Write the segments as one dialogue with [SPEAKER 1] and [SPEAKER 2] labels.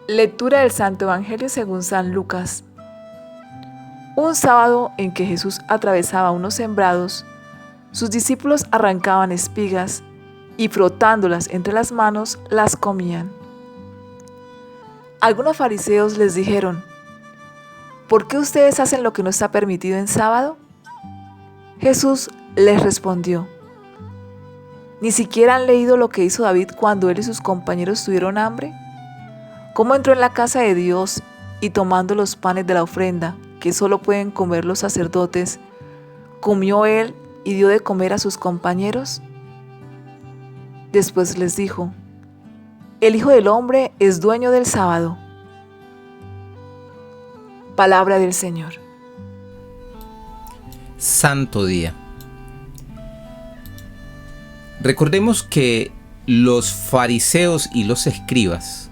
[SPEAKER 1] Lectura del Santo Evangelio según San Lucas. Un sábado en que Jesús atravesaba unos sembrados, sus discípulos arrancaban espigas y frotándolas entre las manos las comían. Algunos fariseos les dijeron: ¿por qué ustedes hacen lo que no está permitido en sábado? Jesús les respondió: ¿ni siquiera han leído lo que hizo David cuando él y sus compañeros tuvieron hambre? ¿Cómo entró en la casa de Dios y tomando los panes de la ofrenda, que solo pueden comer los sacerdotes, comió él y dio de comer a sus compañeros? Después les dijo: el Hijo del Hombre es dueño del sábado. Palabra del Señor.
[SPEAKER 2] Santo día. Recordemos que los fariseos y los escribas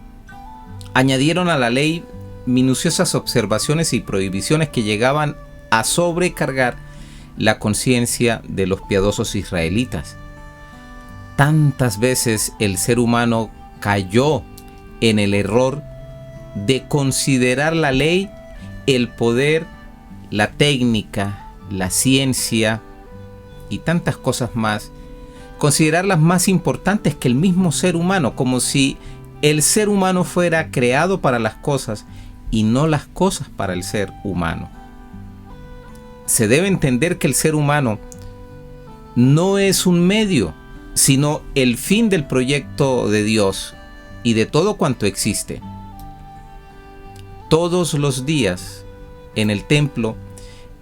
[SPEAKER 2] añadieron a la ley minuciosas observaciones y prohibiciones que llegaban a sobrecargar la conciencia de los piadosos israelitas. Tantas veces el ser humano cayó en el error de considerar la ley, el poder, la técnica, la ciencia y tantas cosas más, considerarlas más importantes que el mismo ser humano, como si el ser humano fuera creado para las cosas y no las cosas para el ser humano. Se debe entender que el ser humano no es un medio, sino el fin del proyecto de Dios y de todo cuanto existe. Todos los días en el templo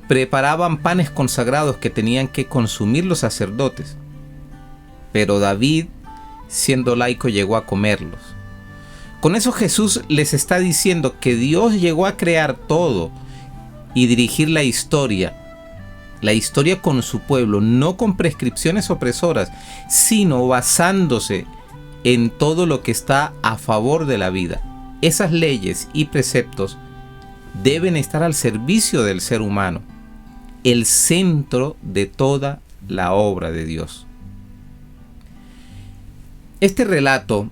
[SPEAKER 2] preparaban panes consagrados que tenían que consumir los sacerdotes, pero David, siendo laico, llegó a comerlos. Con eso Jesús les está diciendo que Dios llegó a crear todo y dirigir la historia con su pueblo, no con prescripciones opresoras, sino basándose en todo lo que está a favor de la vida. Esas leyes y preceptos deben estar al servicio del ser humano, el centro de toda la obra de Dios. Este relato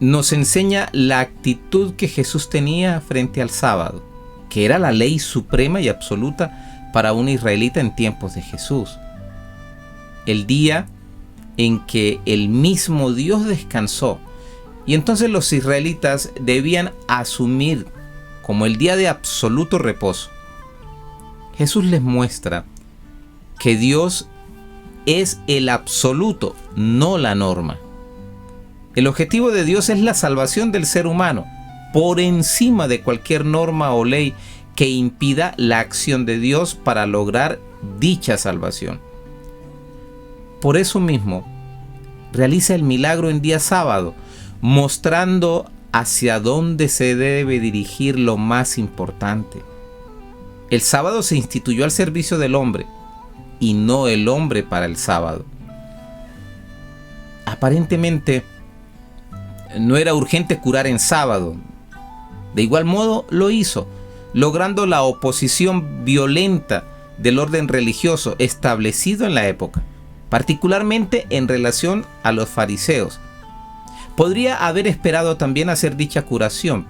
[SPEAKER 2] nos enseña la actitud que Jesús tenía frente al sábado, que era la ley suprema y absoluta para un israelita en tiempos de Jesús. El día en que el mismo Dios descansó, y entonces los israelitas debían asumir como el día de absoluto reposo. Jesús les muestra que Dios es el absoluto, no la norma. El objetivo de Dios es la salvación del ser humano, por encima de cualquier norma o ley que impida la acción de Dios para lograr dicha salvación. Por eso mismo, realiza el milagro en día sábado, mostrando hacia dónde se debe dirigir lo más importante. El sábado se instituyó al servicio del hombre, y no el hombre para el sábado. Aparentemente, no era urgente curar en sábado. De igual modo lo hizo, logrando la oposición violenta del orden religioso establecido en la época, particularmente en relación a los fariseos. Podría haber esperado también hacer dicha curación,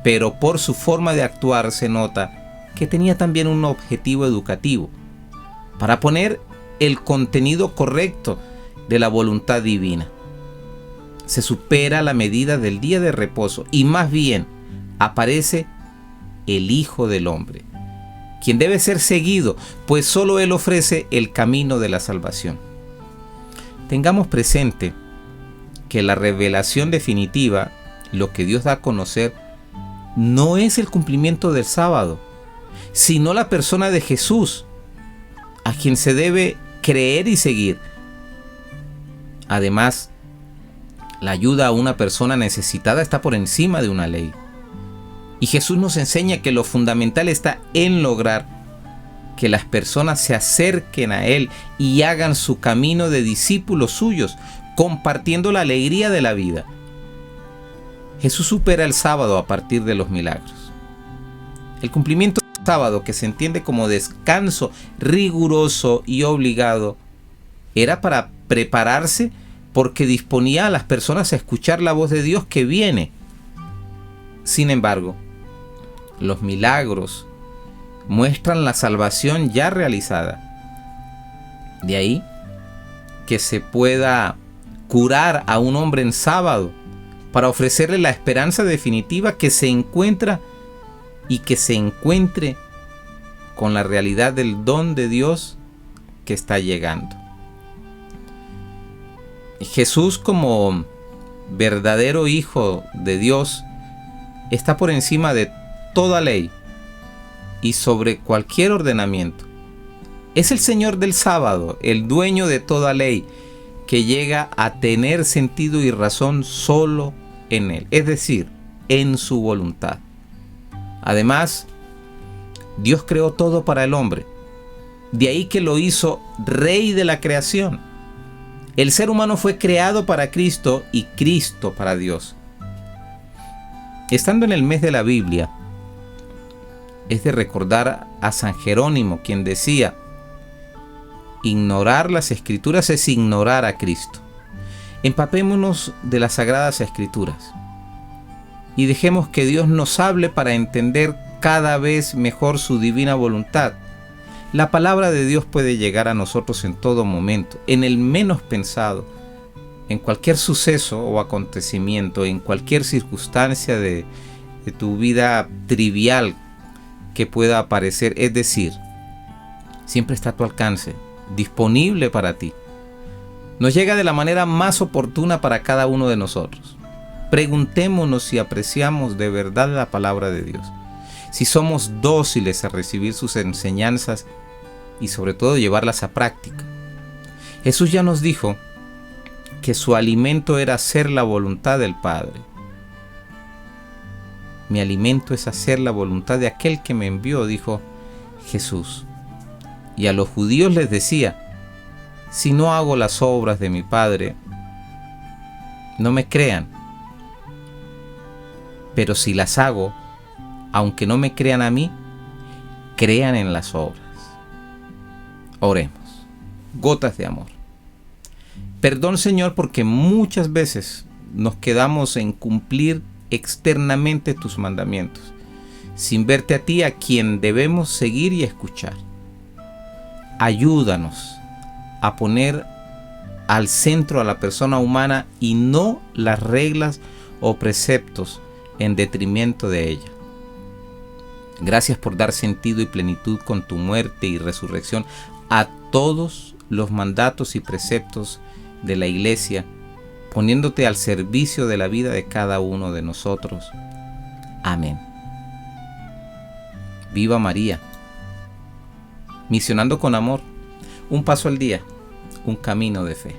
[SPEAKER 2] pero por su forma de actuar se nota que tenía también un objetivo educativo, para poner el contenido correcto de la voluntad divina. Se supera la medida del día de reposo y más bien aparece el Hijo del Hombre, quien debe ser seguido, pues solo Él ofrece el camino de la salvación. Tengamos presente que la revelación definitiva, lo que Dios da a conocer, no es el cumplimiento del sábado, sino la persona de Jesús, a quien se debe creer y seguir. Además, la ayuda a una persona necesitada está por encima de una ley. Y Jesús nos enseña que lo fundamental está en lograr que las personas se acerquen a Él y hagan su camino de discípulos suyos, compartiendo la alegría de la vida. Jesús supera el sábado a partir de los milagros. El cumplimiento del sábado, que se entiende como descanso riguroso y obligado, era para prepararse porque disponía a las personas a escuchar la voz de Dios que viene. Sin embargo, los milagros muestran la salvación ya realizada. De ahí que se pueda curar a un hombre en sábado para ofrecerle la esperanza definitiva que se encuentra y que se encuentre con la realidad del don de Dios que está llegando. Jesús, como verdadero Hijo de Dios, está por encima de toda ley y sobre cualquier ordenamiento. Es el Señor del sábado, el dueño de toda ley, que llega a tener sentido y razón solo en Él, es decir, en su voluntad. Además, Dios creó todo para el hombre. De ahí que lo hizo Rey de la creación. El ser humano fue creado para Cristo y Cristo para Dios. Estando en el mes de la Biblia, es de recordar a San Jerónimo, quien decía: ignorar las Escrituras es ignorar a Cristo. Empapémonos de las Sagradas Escrituras y dejemos que Dios nos hable para entender cada vez mejor su divina voluntad. La palabra de Dios puede llegar a nosotros en todo momento, en el menos pensado, en cualquier suceso o acontecimiento, en cualquier circunstancia de tu vida trivial que pueda aparecer. Es decir, siempre está a tu alcance, disponible para ti. Nos llega de la manera más oportuna para cada uno de nosotros. Preguntémonos si apreciamos de verdad la palabra de Dios, si somos dóciles a recibir sus enseñanzas y sobre todo llevarlas a práctica. Jesús ya nos dijo que su alimento era hacer la voluntad del Padre. Mi alimento es hacer la voluntad de aquel que me envió, dijo Jesús. Y a los judíos les decía: si no hago las obras de mi Padre, no me crean. Pero si las hago, aunque no me crean a mí, crean en las obras. Oremos. Gotas de amor. Perdón, Señor, porque muchas veces nos quedamos en cumplir externamente tus mandamientos, sin verte a ti, a quien debemos seguir y escuchar. Ayúdanos a poner al centro a la persona humana y no las reglas o preceptos en detrimento de ella. Gracias por dar sentido y plenitud con tu muerte y resurrección a todos los mandatos y preceptos de la Iglesia, poniéndote al servicio de la vida de cada uno de nosotros. Amén. Viva María, misionando con amor, un paso al día, un camino de fe.